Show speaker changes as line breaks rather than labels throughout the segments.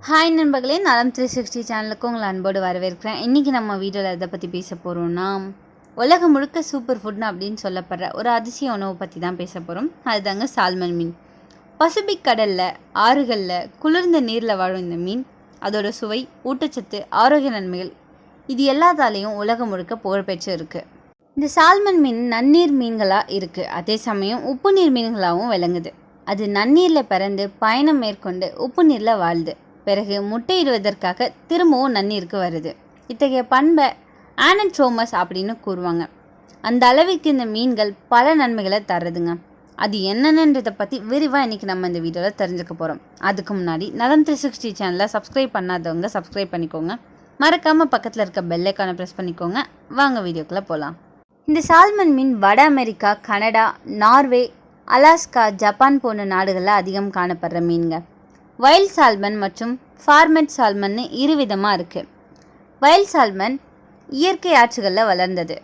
Hi நண்பர்களே, நலம் 360 சேனலுக்கு உங்களை அன்போடு வரவேற்கிறேன். இன்றைக்கி நம்ம வீடியோவில் எதை பற்றி பேச போகிறோம்னா, உலகம் முழுக்க சூப்பர் ஃபுட்னு அப்படின்னு சொல்லப்படுற ஒரு அதிசய உணவை பற்றி தான் பேச போகிறோம். அதுதாங்க சால்மன் மீன். பசிபிக் கடலில், ஆறுகளில், குளிர்ந்த நீரில் வாழும் இந்த மீன், அதோட சுவை, ஊட்டச்சத்து, ஆரோக்கிய நன்மைகள் இது எல்லாத்தாலேயும் உலகம் முழுக்க புகழ்பெற்று இருக்குது. இந்த சால்மன் மீன் நன்னீர் மீன்களாக இருக்குது, அதே சமயம் உப்பு நீர் மீன்களாகவும் விளங்குது. அது நன்னீரில் பிறந்து பயணம் மேற்கொண்டு உப்பு நீரில் வாழுது. பிறகு முட்டையிடுவதற்காக திரும்பவும் நன்னீருக்கு வருது. இத்தகைய பண்பை ஆனட்ரோமஸ் அப்படின்னு கூறுவாங்க. அந்த அளவுக்கு இந்த மீன்கள் பல நன்மைகளை தர்றதுங்க. அது என்னென்னன்றதை பற்றி விரிவாக இன்றைக்கி நம்ம இந்த வீடியோவில் தெரிஞ்சுக்க போகிறோம். அதுக்கு முன்னாடி நலம் 360 சேனலை சப்ஸ்கிரைப் பண்ணாதவங்க சப்ஸ்கிரைப் பண்ணிக்கோங்க. மறக்காமல் பக்கத்தில் இருக்க பெல் ஐக்கானை ப்ரெஸ் பண்ணிக்கோங்க. வாங்க வீடியோக்குள்ளே போகலாம். இந்த சால்மன் மீன் வட America, Canada, Norway, Alaska, Japan போன்ற நாடுகளில் அதிகம் காணப்படுற மீன்க. வைல்ட் சால்மன் மற்றும் ஃபார்மெட் சால்மன்னு இரு விதமாக இருக்குது. வைல்ட் சால்மன் இயற்கை ஆற்றுகளில் வளர்ந்தது.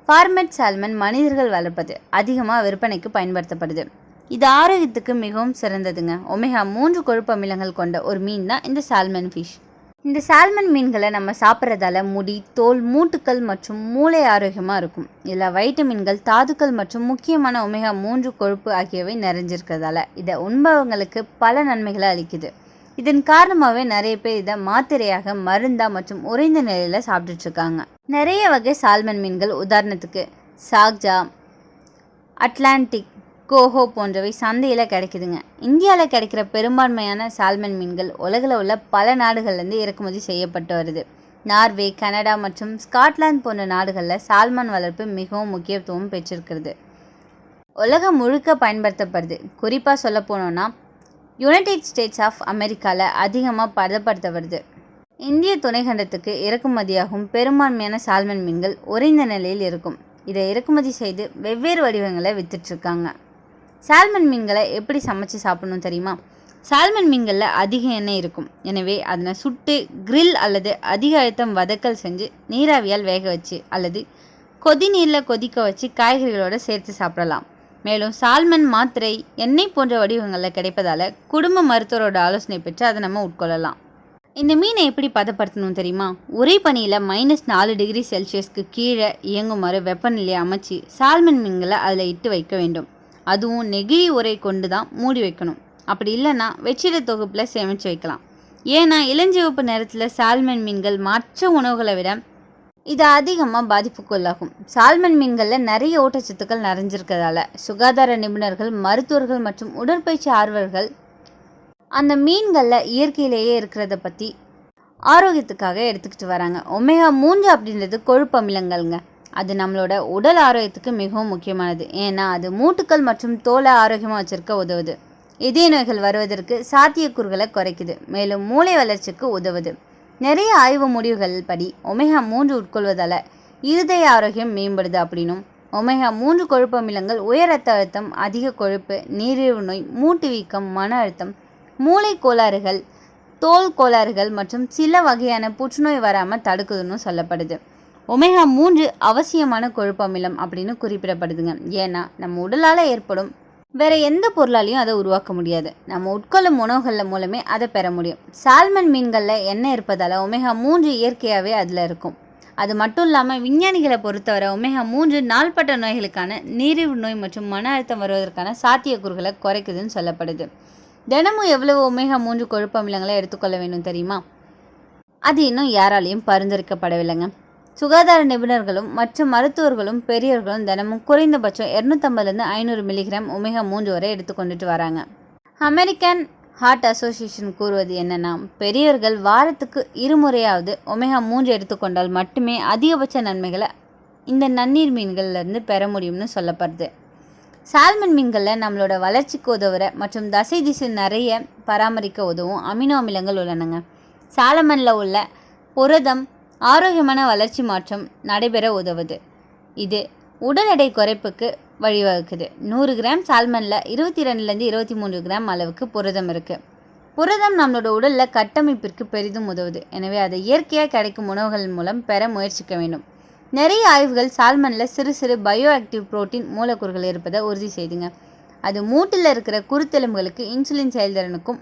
ஃபார்மெட் சால்மன் மனிதர்கள் வளர்ப்பது, அதிகமாக விற்பனைக்கு பயன்படுத்தப்படுது. இது ஆரோக்கியத்துக்கு மிகவும் சிறந்ததுங்க. ஒமேகா 3 கொழுப்பு அமிலங்கள் கொண்ட ஒரு மீன் தான் இந்த சால்மன் ஃபிஷ். இந்த சால்மன் மீன்களை நம்ம சாப்பிட்றதால முடி, தோல், மூட்டுக்கள் மற்றும் மூளை ஆரோக்கியமாக இருக்கும். இதில் வைட்டமின்கள், தாதுக்கள் மற்றும் முக்கியமான ஒமேகா 3 கொழுப்பு ஆகியவை நிறைஞ்சிருக்கிறதால இதை உண்பவங்களுக்கு பல நன்மைகளை அளிக்குது. இதன் காரணமாகவே நிறைய பேர் இதை மாத்திரையாக, மருந்தா மற்றும் உறைந்த நிலையில் சாப்பிட்டுட்ருக்காங்க. நிறைய வகை சால்மன் மீன்கள், உதாரணத்துக்கு சாக்ஜா, அட்லாண்டிக், கோஹோ போன்றவை சந்தையில் கிடைக்குதுங்க. இந்தியாவில் கிடைக்கிற பெரும்பான்மையான சால்மன் மீன்கள் உலகில் உள்ள பல நாடுகள்லேருந்து இறக்குமதி செய்யப்பட்டு வருது. நார்வே, கனடா மற்றும் ஸ்காட்லாந்து போன்ற நாடுகளில் சால்மன் வளர்ப்பு மிகவும் முக்கியத்துவம் பெற்றிருக்கிறது. உலகம் முழுக்க பயன்படுத்தப்படுது. குறிப்பாக சொல்ல போனோன்னா யுனைடெட் ஸ்டேட்ஸ் ஆஃப் அமெரிக்காவில் அதிகமாக பதப்படுத்த வருது. இந்திய துணைக்கண்டத்துக்கு இறக்குமதியாகும் பெரும்பான்மையான சால்மன் மீன்கள் உறைந்த நிலையில் இருக்கும். இதை இறக்குமதி செய்து வெவ்வேறு வடிவங்களை வித்துட்ருக்காங்க. சால்மன் மீன்களை எப்படி சமைச்சு சாப்பிடணும் தெரியுமா? சால்மன் மீன்களில் அதிக எண்ணெய் இருக்கும். எனவே அதனை சுட்டு, கிரில் அல்லது அதிக அழுத்தம் வதக்கல் செஞ்சு நீராவியால் வேக வச்சு அல்லது கொதி நீரில் கொதிக்க வச்சு காய்கறிகளோடு சேர்த்து சாப்பிடலாம். மேலும் சால்மன் மாத்திரை, எண்ணெய் போன்ற வடிவங்களில் கிடைப்பதால் குடும்ப மருத்துவரோட ஆலோசனை பெற்று அதை நம்ம உட்கொள்ளலாம். இந்த மீனை எப்படி பதப்படுத்தணும் தெரியுமா? உறை பனியில் -4 டிகிரி செல்சியஸ்க்கு கீழே இயங்குமாறு வெப்பநிலையை அமைச்சு சால்மன் மீன்களை அதில் இட்டு வைக்க வேண்டும். அதுவும் நெகிழி உரை கொண்டு தான் மூடி வைக்கணும். அப்படி இல்லைன்னா வெற்றிட தொகுப்பில் சேமித்து வைக்கலாம். ஏன்னா இளஞ்சிவப்பு நேரத்தில் சால்மன் மீன்கள் மற்ற உணவுகளை விட இது அதிகமாக பாதிப்புக்குள்ளாகும். சால்மன் மீன்களில் நிறைய ஊட்டச்சத்துக்கள் நிறைஞ்சிருக்கிறதால சுகாதார நிபுணர்கள், மருத்துவர்கள் மற்றும் உடற்பயிற்சி ஆர்வலர்கள் அந்த மீன்களில் இயற்கையிலேயே இருக்கிறத பற்றி ஆரோக்கியத்துக்காக எடுத்துக்கிட்டு வராங்க. ஒமேகா 3 அப்படின்றது கொழுப்பு அமிலங்கள்ங்க. அது நம்மளோட உடல் ஆரோக்கியத்துக்கு மிகவும் முக்கியமானது. ஏன்னா அது மூட்டுக்கள் மற்றும் தோலை ஆரோக்கியமாக வச்சுருக்க உதவுது. இதய நோய்கள் வருவதற்கு சாத்தியக்கூறுகளை குறைக்குது. மேலும் மூளை வளர்ச்சிக்கு உதவுது. நிறைய ஆய்வு முடிவுகள் படி ஒமேகா 3 உட்கொள்வதால் இருதய ஆரோக்கியம் மேம்படுது அப்படின்னும், ஒமேகா 3 கொழுப்பு அமிலங்கள் உயர் ரத்த அழுத்தம், அதிக கொழுப்பு, நீரிழிவு நோய், மூட்டு வீக்கம், மன அழுத்தம், மூளை கோளாறுகள், தோல் கோளாறுகள் மற்றும் சில வகையான புற்றுநோய் வராமல் தடுக்குதுன்னு சொல்லப்படுது. ஒமேகா 3 அவசியமான கொழுப்பு அமிலம் அப்படின்னு குறிப்பிடப்படுதுங்க. ஏன்னா நம்ம உடலால் ஏற்படும் வேற எந்த பொருளாலையும் அதை உருவாக்க முடியாது. நம்ம உட்கொள்ளும் உணவுகளில் மூலமே அதை பெற முடியும். சால்மன் மீன்களில் எண்ணெய் இருப்பதால் ஒமேகா 3 இயற்கையாகவே அதில் இருக்கும். அது மட்டும் இல்லாமல் விஞ்ஞானிகளை பொறுத்தவரை ஒமேகா 3 நாள்பட்ட நோய்களுக்கான, நீரிழிவு நோய் மற்றும் மன அழுத்தம் வருவதற்கான சாத்தியக்கூறுகளை குறைக்குதுன்னு சொல்லப்படுது. தினமும் எவ்வளவு ஒமேகா 3 கொழுப்பு அமிலங்களை எடுத்துக்கொள்ள வேண்டும் தெரியுமா? அது இன்னும் யாராலையும் பரிந்துரைக்கப்படவில்லைங்க. சுகாதார நிபுணர்களும் மற்ற மருத்துவர்களும் பெரியவர்களும் தினமும் குறைந்தபட்சம் 250 500 மில்லிகிராம் ஒமேகா 3 வரை எடுத்துக்கொண்டுட்டு வராங்க. அமெரிக்கன் ஹார்ட் அசோசியேஷன் கூறுவது என்னன்னா, பெரியவர்கள் வாரத்துக்கு 2 முறையாவது ஒமேகா 3 எடுத்துக்கொண்டால் மட்டுமே அதிகபட்ச நன்மைகளை இந்த நன்னீர் மீன்கள்லேருந்து பெற முடியும்னு சொல்லப்படுது. சால்மன் மீன்களில் நம்மளோட வளர்ச்சிக்கு உதவுற மற்றும் தசை திசை நிறைய பராமரிக்க உதவும் அமினோ அமிலங்கள் உள்ளனங்க. சால்மனில் உள்ள புரதம் ஆரோக்கியமான வளர்ச்சி மாற்றம் நடைபெற உதவுது. இது உடல் எடை குறைப்புக்கு வழிவகுக்குது. 100 கிராம் சால்மனில் 22லேருந்து 23 கிராம் அளவுக்கு புரதம் இருக்குது. புரதம் நம்மளோட உடலில் கட்டமைப்பிற்கு பெரிதும் உதவுது. எனவே அதை இயற்கையாக கிடைக்கும் உணவுகள் மூலம் பெற முயற்சிக்க வேண்டும். நிறைய ஆய்வுகள் சால்மனில் சிறு சிறு பயோ ஆக்டிவ் புரோட்டீன் மூலக்கூறுகள் இருப்பதை உறுதி செய்துங்க. அது மூட்டில் இருக்கிற குருத்தெலும்புகளுக்கு, இன்சுலின் செயல்திறனுக்கும்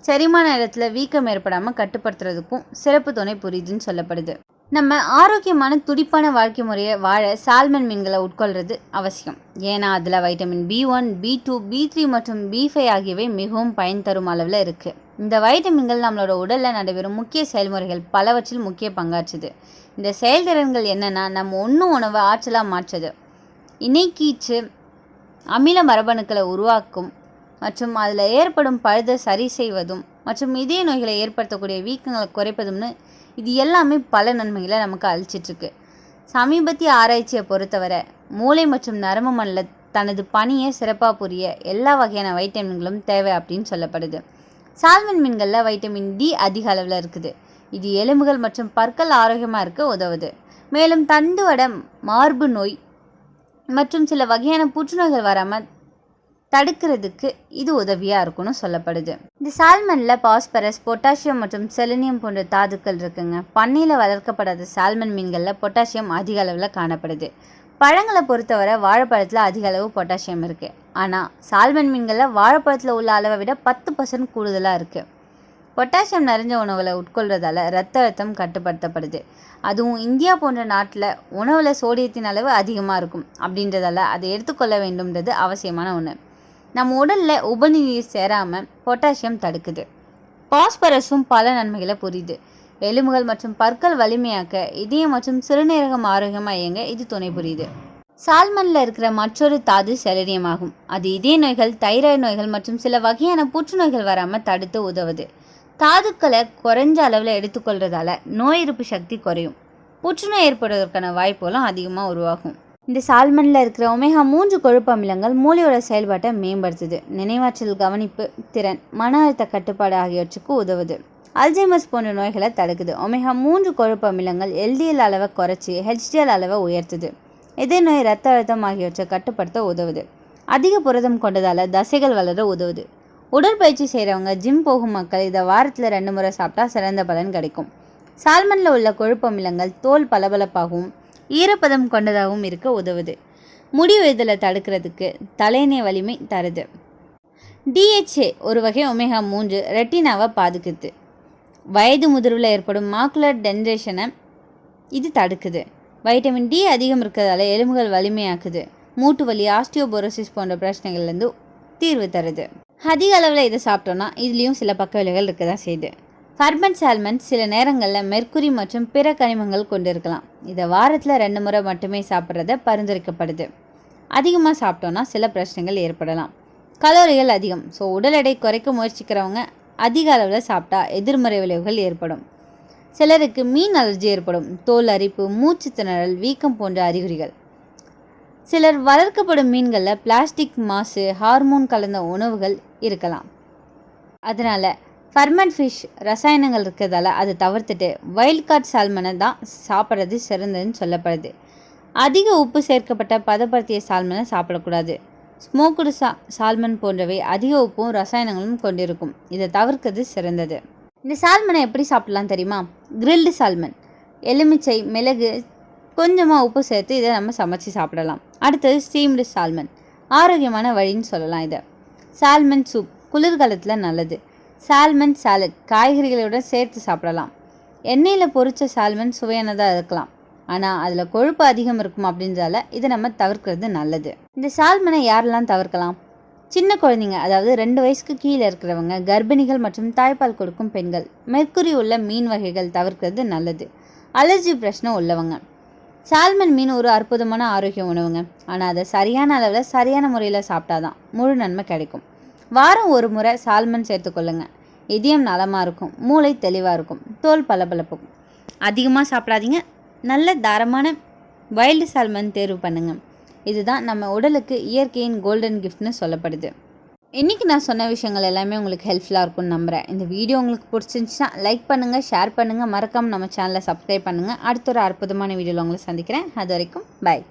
செரிமான இடத்துல வீக்கம் ஏற்படாமல் கட்டுப்படுத்துறதுக்கும் சிறப்பு துணை புரியுதுன்னு சொல்லப்படுது. நம்ம ஆரோக்கியமான துடிப்பான வாழ்க்கை முறையை வாழ சால்மன் மீன்களை உட்கொள்வது அவசியம். ஏன்னா அதில் வைட்டமின் B1, B2, B3 மற்றும் B5 ஆகியவை மிகவும் பயன் தரும் அளவில் இருக்குது. இந்த வைட்டமின்கள் நம்மளோட உடலில் நடைபெறும் முக்கிய செயல்முறைகள் பலவற்றில் முக்கிய பங்காற்றுது. இந்த செயல்திறன்கள் என்னென்னா, நம்ம உணவை ஆற்றலாக மாற்றுது, இணைக்கீற்று அமில மரபணுக்களை உருவாக்கும் மற்றும் அதில் ஏற்படும் பழுதை சரி செய்வதும் மற்றும் இதய நோய்களை ஏற்படுத்தக்கூடிய வீக்கங்களை குறைப்பதும்னு இது எல்லாமே பல நன்மைகளை நமக்கு அளிச்சிட்ருக்கு. சமீபத்திய ஆராய்ச்சியை பொறுத்தவரை மூளை மற்றும் நரம்பு மண்டல தனது பணியை சிறப்பாக புரிய எல்லா வகையான வைட்டமின்களும் தேவை அப்படின்னு சொல்லப்படுது. சால்மன் மீன்களில் வைட்டமின் D அதிக அளவில் இருக்குது. இது எலும்புகள் மற்றும் பற்கள் ஆரோக்கியமாக இருக்க உதவுது. மேலும் தண்டுவட மார்பு நோய் மற்றும் சில வகையான புற்றுநோய்கள் வராமல் தடுக்கிறதுக்கு இது உதவியாக இருக்குன்னு சொல்லப்படுது. இந்த சால்மனில் பாஸ்பரஸ், பொட்டாசியம் மற்றும் செலினியம் போன்ற தாதுக்கள் இருக்குங்க. பண்ணையில் வளர்க்கப்படாத சால்மன் மீன்களில் பொட்டாசியம் அதிக அளவில் காணப்படுது. பழங்களை பொறுத்தவரை வாழைப்பழத்தில் அதிக அளவு பொட்டாசியம் இருக்குது. ஆனால் சால்மன் மீன்களில் வாழைப்பழத்தில் உள்ள அளவை விட 10% கூடுதலாக இருக்குது. பொட்டாசியம் நிறைஞ்ச உணவுகளை உட்கொள்றதால இரத்த அழுத்தம் கட்டுப்படுத்தப்படுது. அதுவும் இந்தியா போன்ற நாட்டில் உணவில் சோடியத்தின் அளவு அதிகமாக இருக்கும். அப்படின்றதால அதை எடுத்துக்கொள்ள வேண்டும்ன்றது அவசியமான ஒன்று. நம்ம உடலில் உபநீர் சேராமல் பொட்டாசியம் தடுக்குது. பாஸ்பரஸும் பல நன்மைகளை புரியுது. எலும்புகள் மற்றும் பற்கள் வலிமையாக்க, இதயம் மற்றும் சிறுநீரகம் ஆரோக்கியமாக இயங்க இது துணை புரியுது. சால்மனில் இருக்கிற மற்றொரு தாது செலினியம் ஆகும். அது இதய நோய்கள், தைராய்டு நோய்கள் மற்றும் சில வகையான புற்றுநோய்கள் வராமல் தடுத்து உதவுது. தாதுக்களை குறைஞ்ச அளவில் எடுத்துக்கொள்றதால நோய் எதிர்ப்பு சக்தி குறையும். புற்றுநோய் ஏற்படுவதற்கான வாய்ப்புகளும் அதிகமாக உருவாகும். இந்த சால்மனில் இருக்கிற ஒமேகா-3 கொழுப்பு அமிலங்கள் மூளையோட செயல்பாட்டை மேம்படுத்துது. நினைவாற்றல், கவனிப்பு திறன், மன அழுத்த கட்டுப்பாடு ஆகியவற்றுக்கு உதவுது. அல்சைமர்ஸ் போன்ற நோய்களை தடுக்குது. ஒமேகா-3 கொழுப்பு அமிலங்கள் LDL அளவை குறைச்சி HDL அளவை உயர்த்துது. இதய நோய், இரத்த அழுத்தம் ஆகியவற்றை கட்டுப்படுத்த உதவுது. அதிக புரதம் கொண்டதால் தசைகள் வளர உதவுது. உடற்பயிற்சி செய்கிறவங்க, ஜிம் போகும் மக்கள் இதை வாரத்தில் 2 முறை சாப்பிட்டா சிறந்த பலன் கிடைக்கும். சால்மனில் உள்ள கொழுப்பு அமிலங்கள் தோல் பளபளப்பாகவும் ஈரப்பதம் கொண்டதாகவும் இருக்க உதவுது. முடி உதிர்தலை தடுக்கிறதுக்கு தலையணை வலிமை தருது. DHA ஒரு வகை ஒமேகா-3 ரெட்டினாவை பாதுகாக்குது. வயது முதிர்வில் ஏற்படும் மாக்குலர் டென்ரேஷனை இது தடுக்குது. வைட்டமின் D அதிகம் இருக்கிறதால எலும்புகள் வலிமையாக்குது. மூட்டு வலி, ஆஸ்டியோபோரோசிஸ் போன்ற பிரச்சனைகள்லேருந்து தீர்வு தருது. அதிக அளவில் இதை சாப்பிட்டோன்னா இதுலேயும் சில பக்க விளைவுகள் இருக்க தான் செய்யுது. ஃபர்மெண்ட் சால்மன் சில நேரங்களில் மெர்க்குரி மற்றும் பிற கனிமங்கள் கொண்டிருக்கலாம். இதை வாரத்தில் 2 முறை மட்டுமே சாப்பிட்றத பரிந்துரைக்கப்படுது. அதிகமாக சாப்பிட்டோன்னா சில பிரச்சனைகள் ஏற்படலாம். கலோரிகள் அதிகம். ஸோ உடல் எடை குறைக்க முயற்சிக்கிறவங்க அதிக அளவில் சாப்பிட்டா எதிர்மறை விளைவுகள் ஏற்படும். சிலருக்கு மீன் அலர்ஜி ஏற்படும். தோல் அரிப்பு, மூச்சு திணறல், வீக்கம் போன்ற அறிகுறிகள். சிலர் வளர்க்கப்படும் மீன்களில் பிளாஸ்டிக் மாசு, ஹார்மோன் கலந்த உணவுகள் இருக்கலாம். அதனால் ஃபர்மெண்ட் ஃபிஷ் ரசாயனங்கள் இருக்கிறதால அதை தவிர்த்துட்டு வைல்ட் காட் சால்மனை தான் சாப்பிட்றது சிறந்ததுன்னு சொல்லப்படுது. அதிக உப்பு சேர்க்கப்பட்ட பதப்படுத்திய சால்மனை சாப்பிடக்கூடாது. ஸ்மோக்குடு சால்மன் போன்றவை அதிக உப்பும் ரசாயனங்களும் கொண்டிருக்கும். இதை தவிர்க்கிறது சிறந்தது. இந்த சால்மனை எப்படி சாப்பிடலாம் தெரியுமா? கிரில்டு சால்மன், எலுமிச்சை, மிளகு, கொஞ்சமாக உப்பு சேர்த்து இதை நம்ம சமைச்சு சாப்பிடலாம். அடுத்தது ஸ்டீம்டு சால்மன், ஆரோக்கியமான வழின்னு சொல்லலாம். இதை சால்மன் சூப் குளிர்காலத்தில் நல்லது. சால்மன் சாலட், காய்கறிகளோட சேர்த்து சாப்பிடலாம். எண்ணெயில் பொரிச்ச சால்மன் சுவையானதாக இருக்கலாம், ஆனால் அதில் கொழுப்பு அதிகம் இருக்கும். அப்படின்றதால இதை நம்ம தவிர்க்கிறது நல்லது. இந்த சால்மனை யாரெல்லாம் தவிர்க்கலாம்? சின்ன குழந்தைங்க, அதாவது 2 வயசுக்கு கீழே இருக்கிறவங்க, கர்ப்பிணிகள் மற்றும் தாய்ப்பால் கொடுக்கும் பெண்கள். மெர்க்குரி உள்ள மீன் வகைகள் தவிர்க்கிறது நல்லது. அலர்ஜி பிரச்சனை உள்ளவங்க. சால்மன் மீன் ஒரு அற்புதமான ஆரோக்கிய உணவுங்க. ஆனால் அதை சரியான அளவில் சரியான முறையில் சாப்பிட்டாதான் முழு நன்மை கிடைக்கும். வாரம் 1 முறை சால்மன் சேர்த்துக்கொள்ளுங்க. இதயம் நலமாக இருக்கும், மூளை தெளிவாக இருக்கும், தோல் பளபளப்பும். அதிகமாக சாப்பிடாதீங்க. நல்ல தாரமான வைல்டு சால்மன் தேர்வு பண்ணுங்க. இதுதான் நம்ம உடலுக்கு இயற்கையின் கோல்டன் கிஃப்ட்னு சொல்லப்படுது. இன்றைக்கி நான் சொன்ன விஷயங்கள் எல்லாமே உங்களுக்கு ஹெல்ப்ஃபுல்லாக இருக்கும்னு நம்புகிறேன். இந்த வீடியோ உங்களுக்கு பிடிச்சிருந்துச்சுன்னா லைக் பண்ணுங்கள், ஷேர் பண்ணுங்கள், மறக்காமல் நம்ம சேனலை சப்ஸ்கிரைப் பண்ணுங்கள். அடுத்த ஒரு அற்புதமான வீடியோவில் உங்களை சந்திக்கிறேன். அது வரைக்கும் பாய்.